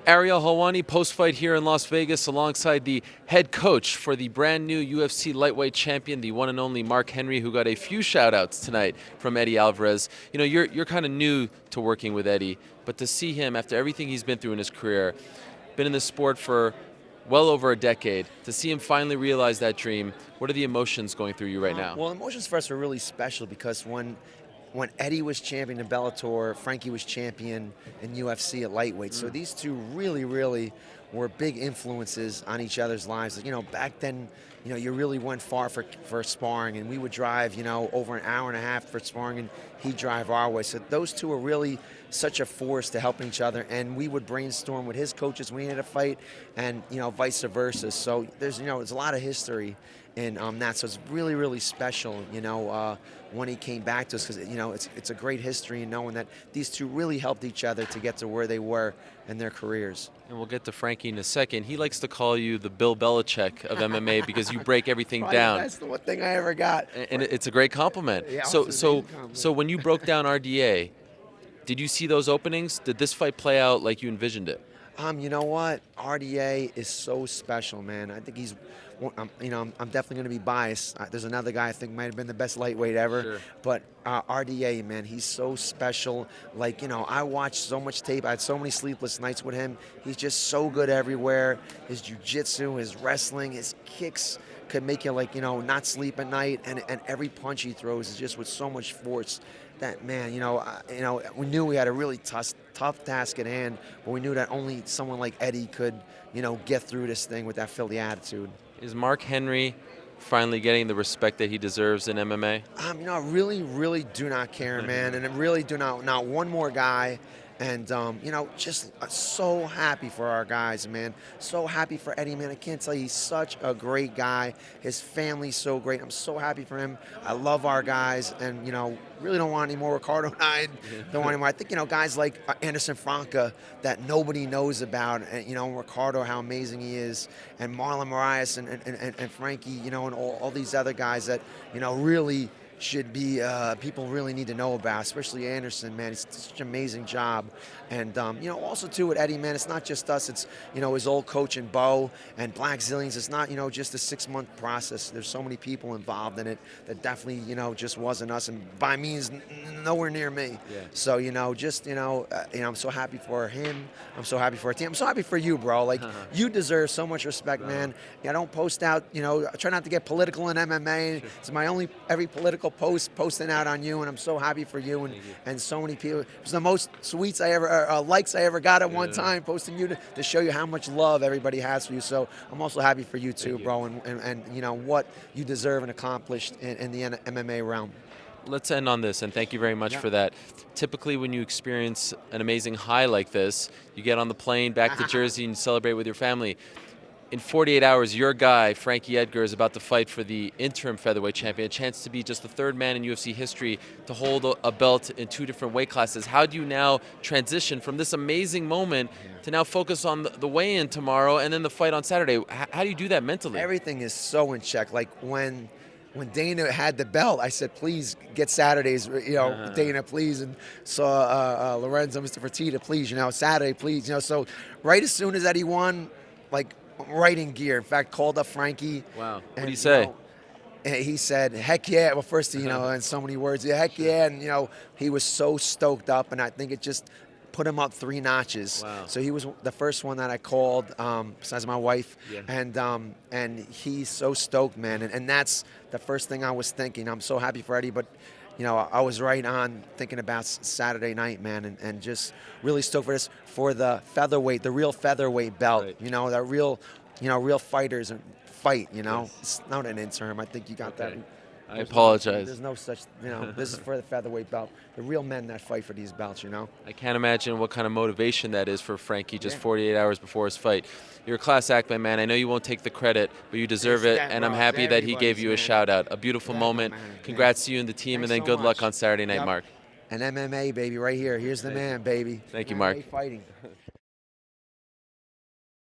Ariel Helwani post-fight here in Las Vegas alongside the head coach for the brand new UFC lightweight champion, the one and only Mark Henry, who got a few shout-outs tonight from Eddie Alvarez. You know, you're kind of new to working with Eddie, but to see him after everything he's been through in his career, been in this sport for well over a decade, to see him finally realize that dream, what are the emotions going through you right now? Well, emotions for us are really special because when Eddie was champion in Bellator, Frankie was champion in UFC at lightweight. So these two really, really were big influences on each other's lives. You know, back then, you know, you really went far for sparring, and we would drive, you know, over an hour and a half for sparring, and he'd drive our way. So those two were really such a force to helping each other, and we would brainstorm with his coaches when we had a fight, and, you know, vice versa. So there's a lot of history in that. So it's really, really special, you know, when he came back to us, because, you know, it's a great history in knowing that these two really helped each other to get to where they were in their careers. And we'll get to Frankie in a second. He likes to call you the Bill Belichick of MMA because you break everything Probably down. That's the one thing I ever got. And it's a great compliment. Yeah, so it's an so amazing compliment. so when you broke down RDA, did you see those openings? Did this fight play out like you envisioned it? You know what? RDA is so special, man. I think he's, you know, I'm definitely going to be biased. There's another guy I think might have been the best lightweight ever. Sure. But RDA, man, he's so special. Like, you know, I watched so much tape. I had so many sleepless nights with him. He's just so good everywhere. His jiu-jitsu, his wrestling, his kicks could make you, like, you know, not sleep at night. And every punch he throws is just with so much force. That, man, you know, we knew we had a really tough task at hand, but we knew that only someone like Eddie could, you know, get through this thing with that Philly attitude. Is Mark Henry finally getting the respect that he deserves in MMA? You know, I really, really do not care, man, and I really do not one more guy. And, you know, just so happy for our guys, man. So happy for Eddie, man. I can't tell you, he's such a great guy. His family's so great. I'm so happy for him. I love our guys. And, you know, really don't want any more Ricardo and I. Don't want any more. I think, you know, guys like Anderson Franca that nobody knows about. And, you know, Ricardo, how amazing he is. And Marlon Moraes and Frankie, you know, and all these other guys that, you know, really should be people really need to know about, especially Anderson, man. He's such an amazing job. And, you know, also, too, with Eddie, man, it's not just us. It's, you know, his old coach and Bo and Black Zillions. It's not, you know, just a 6-month process. There's so many people involved in it that definitely, you know, just wasn't us. And by means, nowhere near me. Yeah. So, you know, just, you know, I'm so happy for him. I'm so happy for our team. I'm so happy for you, bro. Like, you deserve so much respect, man. I don't post out, you know, I try not to get political in MMA. It's my only, every political post posting out on you, and I'm so happy for you and so many people. It was the most tweets I ever, likes I ever got at one time, posting you to show you how much love everybody has for you. So I'm also happy for you too, bro, and you know what you deserve and accomplished in the MMA realm. Let's end on this, and thank you very much for that. Typically, when you experience an amazing high like this, you get on the plane back to Jersey and celebrate with your family. In 48 hours, your guy, Frankie Edgar, is about to fight for the interim featherweight champion, a chance to be just the third man in UFC history to hold a belt in 2 different weight classes. How do you now transition from this amazing moment to now focus on the weigh-in tomorrow and then the fight on Saturday? How do you do that mentally? Everything is so in check. Like, when Dana had the belt, I said, please get Saturdays, you know, Dana, please. And saw Lorenzo, Mr. Fertitta, please, you know, Saturday, please. You know, so right as soon as Eddie won, like, right in gear. In fact, called up Frankie. Wow. What did he say? You know, and he said, heck yeah. Well, first, you know, in so many words, yeah, heck yeah. And, you know, he was so stoked up, and I think it just put him up 3 notches. Wow. So he was the first one that I called, besides my wife. Yeah. And he's so stoked, man. And that's the first thing I was thinking. I'm so happy for Eddie, but, you know, I was right on thinking about Saturday night, man, and just really stoked for this, for the featherweight, the real featherweight belt. Right. You know, that real, you know, real fighters and fight, you know. Yes. It's not an interim. I think you got that. I apologize. There's no such, you know, this is for the featherweight belt. The real men that fight for these belts, you know. I can't imagine what kind of motivation that is for Frankie just 48 hours before his fight. You're a class act, my man. I know you won't take the credit, but you deserve it, and I'm happy that he gave you a shout-out. A beautiful moment. Congrats to you and the team, and then good luck on Saturday night, Mark. And MMA, baby, right here. Here's the man, baby. Thank you, Mark. Fighting.